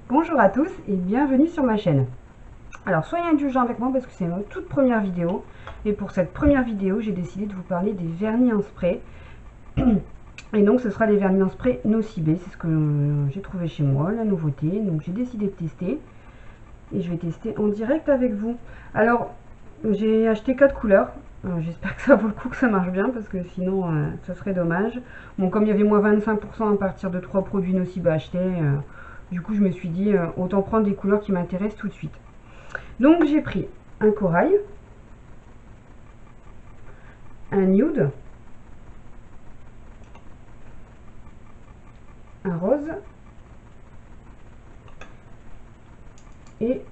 Bonjour à tous et bienvenue sur ma chaîne. Alors soyez indulgents avec moi parce que c'est ma toute première vidéo. Et pour cette première vidéo, j'ai décidé de vous parler des vernis en spray. Et donc ce sera les vernis en spray Nocibé. C'est ce que j'ai trouvé chez moi, la nouveauté. Donc j'ai décidé de tester. Et je vais tester en direct avec vous. Alors j'ai acheté 4 couleurs. J'espère que ça vaut le coup, que ça marche bien, parce que sinon ça serait dommage. Bon, comme il y avait moins 25% à partir de 3 produits Nocibé achetés, du coup je me suis dit autant prendre des couleurs qui m'intéressent tout de suite. Donc j'ai pris un corail, un nude, un rose et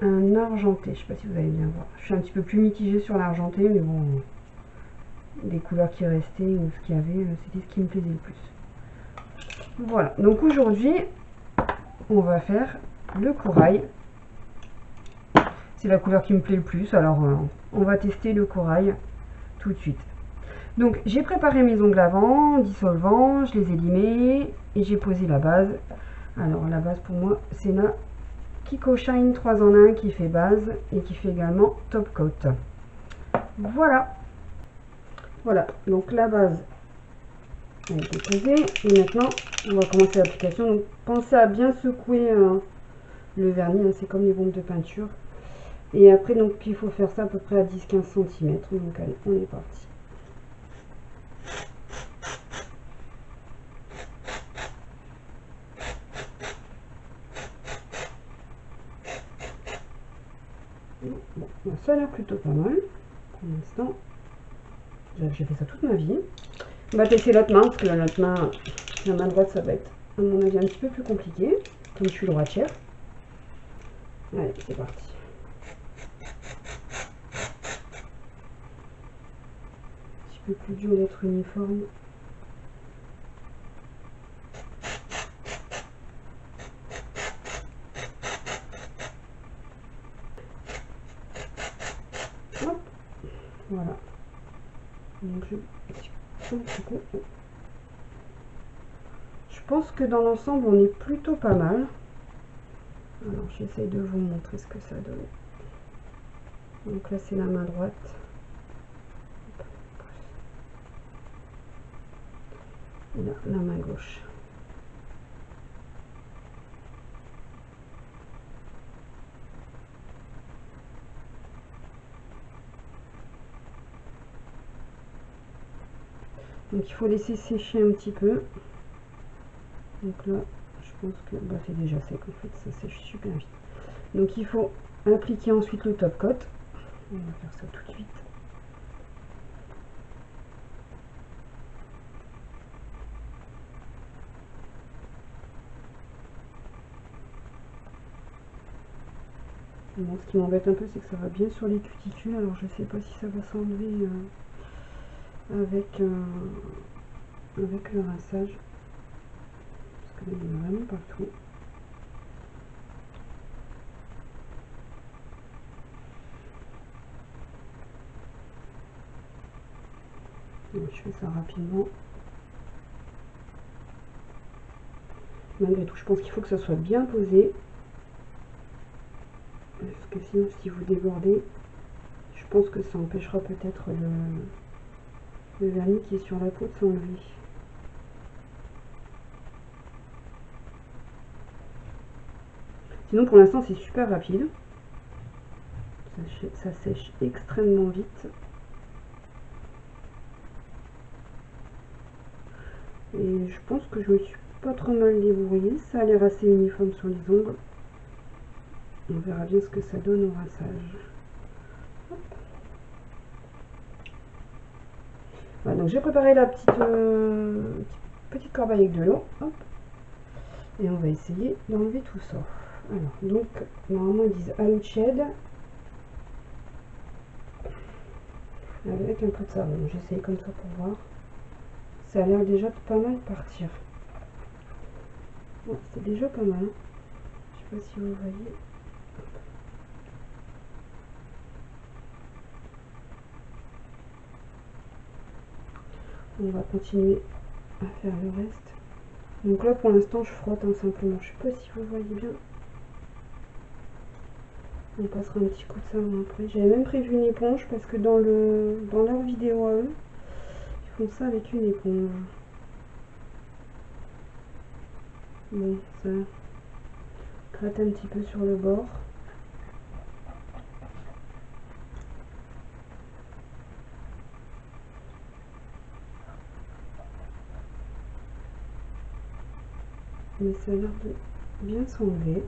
un argenté. Je sais pas si vous allez bien voir. Je suis un petit peu plus mitigée sur l'argenté, mais bon, des couleurs qui restaient ou ce qu'il y avait, c'était ce qui me plaisait le plus. Voilà, donc aujourd'hui, on va faire le corail. C'est la couleur qui me plaît le plus, alors on va tester le corail tout de suite. Donc j'ai préparé mes ongles avant, dissolvant, je les ai limés et j'ai posé la base. Alors la base pour moi c'est la Kiko Shine 3 en 1 qui fait base et qui fait également top coat. Voilà. Voilà, donc la base a été posée et maintenant on va commencer l'application. Donc pensez à bien secouer le vernis, hein, c'est comme les bombes de peinture. Et après donc il faut faire ça à peu près à 10-15 cm. Donc allez, on est parti. Bon, ça a l'air plutôt pas mal pour l'instant. J'ai fait ça toute ma vie. On va tester l'autre main parce que la main droite, ça va être à mon avis un petit peu plus compliqué, comme je suis droitière. Allez, c'est parti. Un petit peu plus dur d'être uniforme. Hop, voilà. Donc je pense que dans l'ensemble, on est plutôt pas mal. Alors, j'essaye de vous montrer ce que ça donne. Donc là, c'est la main droite. Et là, la main gauche. Donc, il faut laisser sécher un petit peu. Donc là, je pense que bah, c'est déjà sec en fait, ça sèche super vite. Donc il faut appliquer ensuite le top coat. On va faire ça tout de suite. Bon, ce qui m'embête un peu, c'est que ça va bien sur les cuticules. Alors je sais pas si ça va s'enlever avec le rinçage. Parce que là, il y en a vraiment partout. Donc, je fais ça rapidement. Malgré tout, je pense qu'il faut que ça soit bien posé. Parce que sinon, si vous débordez, je pense que ça empêchera peut-être le vernis qui est sur la peau de s'enlever. Sinon, pour l'instant, c'est super rapide. Ça sèche extrêmement vite. Et je pense que je me suis pas trop mal débrouillée. Ça a l'air assez uniforme sur les ongles. On verra bien ce que ça donne au rinçage. Voilà, donc j'ai préparé la petite corbeille avec de l'eau. Et on va essayer d'enlever tout ça. Alors, donc, normalement, ils disent Aluched avec un peu de savon. J'essaye comme ça pour voir. Ça a l'air déjà de pas mal partir. Bon, c'est déjà pas mal. Je sais pas si vous voyez. On va continuer à faire le reste. Donc là pour l'instant je frotte simplement, je sais pas si vous voyez bien. On passera un petit coup de savon après. J'avais même prévu une éponge parce que dans leur vidéo à eux, ils font ça avec une éponge. Bon, ça gratte un petit peu sur le bord. Mais ça a l'air de bien s'enlever.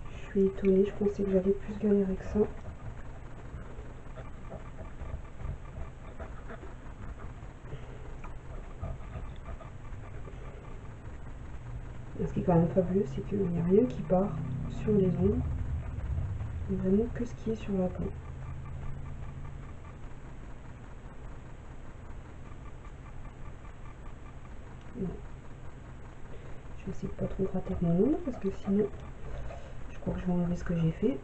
Je suis étonnée, je pensais que j'allais plus galérer que ça. Ce qui est quand même fabuleux, c'est qu'il n'y a rien qui part sur les ongles. Vraiment que ce qui est sur la peau. Bon. Je vais essayer de pas trop gratter avec mon ongle parce que sinon je crois que je vais enlever ce que j'ai fait.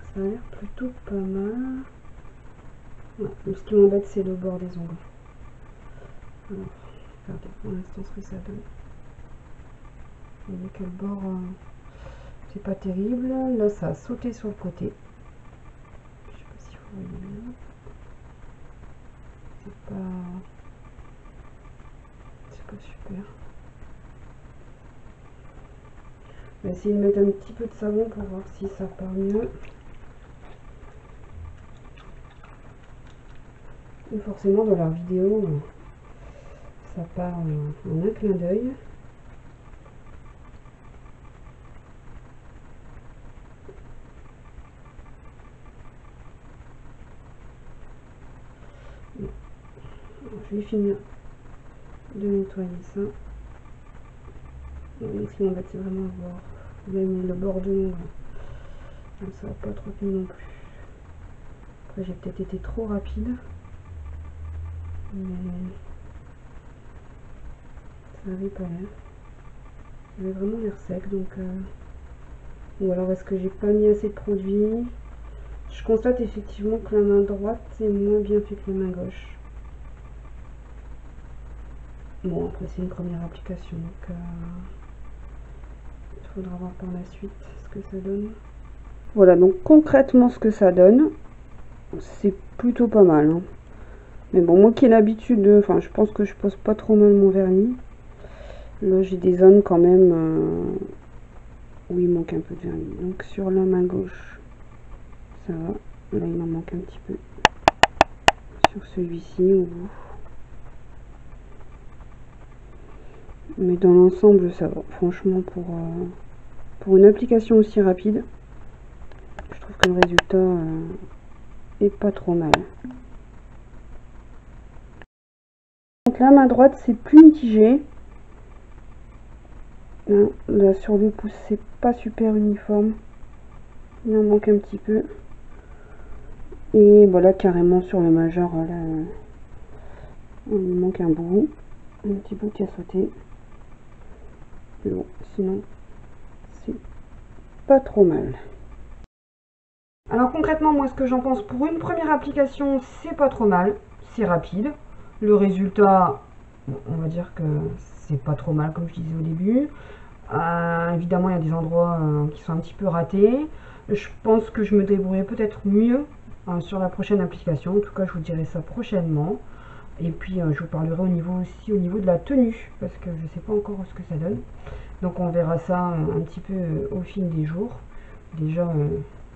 Ça a l'air plutôt pas mal. Ouais, ce qui m'embête c'est le bord des ongles. Alors, regardez pour l'instant ce que ça donne. Vous voyez que le bord c'est pas terrible. Là ça a sauté sur le côté. Je sais pas si vous voyez bien. C'est pas super. On va essayer de mettre un petit peu de savon pour voir si ça part mieux. Et forcément dans leur vidéo ça part en un clin d'œil. Je vais finir de nettoyer ça. Donc, ce qui m'embête c'est vraiment le bord. Même le bord de l'ongle. Donc ça va pas trop tenir non plus. Après j'ai peut-être été trop rapide. Mais ça n'avait pas l'air. Ça avait vraiment l'air sec donc ou alors est-ce que j'ai pas mis assez de produit? Je constate effectivement que la main droite est moins bien fait que la main gauche. Bon après c'est une première application donc il faudra voir par la suite ce que ça donne. Voilà donc concrètement ce que ça donne, c'est plutôt pas mal. Hein. Mais bon moi qui ai l'habitude enfin je pense que je pose pas trop mal mon vernis. Là j'ai des zones quand même où il manque un peu de vernis. Donc sur la main gauche ça va. Là il m'en manque un petit peu. Sur celui-ci au bout. Mais dans l'ensemble ça va. Franchement pour une application aussi rapide, je trouve que le résultat est pas trop mal. Donc la main droite c'est plus mitigé. Là sur le pouce c'est pas super uniforme. Il en manque un petit peu. Et voilà carrément sur le majeur là il manque un bout. Un petit bout qui a sauté. Mais bon, sinon c'est pas trop mal. Alors concrètement moi ce que j'en pense pour une première application c'est pas trop mal, c'est rapide. Le résultat, on va dire que c'est pas trop mal comme je disais au début. Évidemment il y a des endroits qui sont un petit peu ratés. Je pense que je me débrouillerai peut-être mieux sur la prochaine application. En tout cas je vous dirai ça prochainement. Et puis je vous parlerai au niveau de la tenue parce que je sais pas encore ce que ça donne. Donc on verra ça un petit peu au fil des jours. Déjà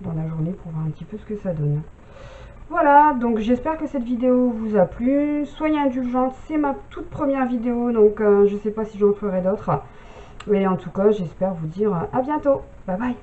dans la journée pour voir un petit peu ce que ça donne. Voilà, donc j'espère que cette vidéo vous a plu. Soyez indulgente, c'est ma toute première vidéo, donc je sais pas si j'en ferai d'autres. Mais en tout cas, j'espère vous dire à bientôt. Bye bye.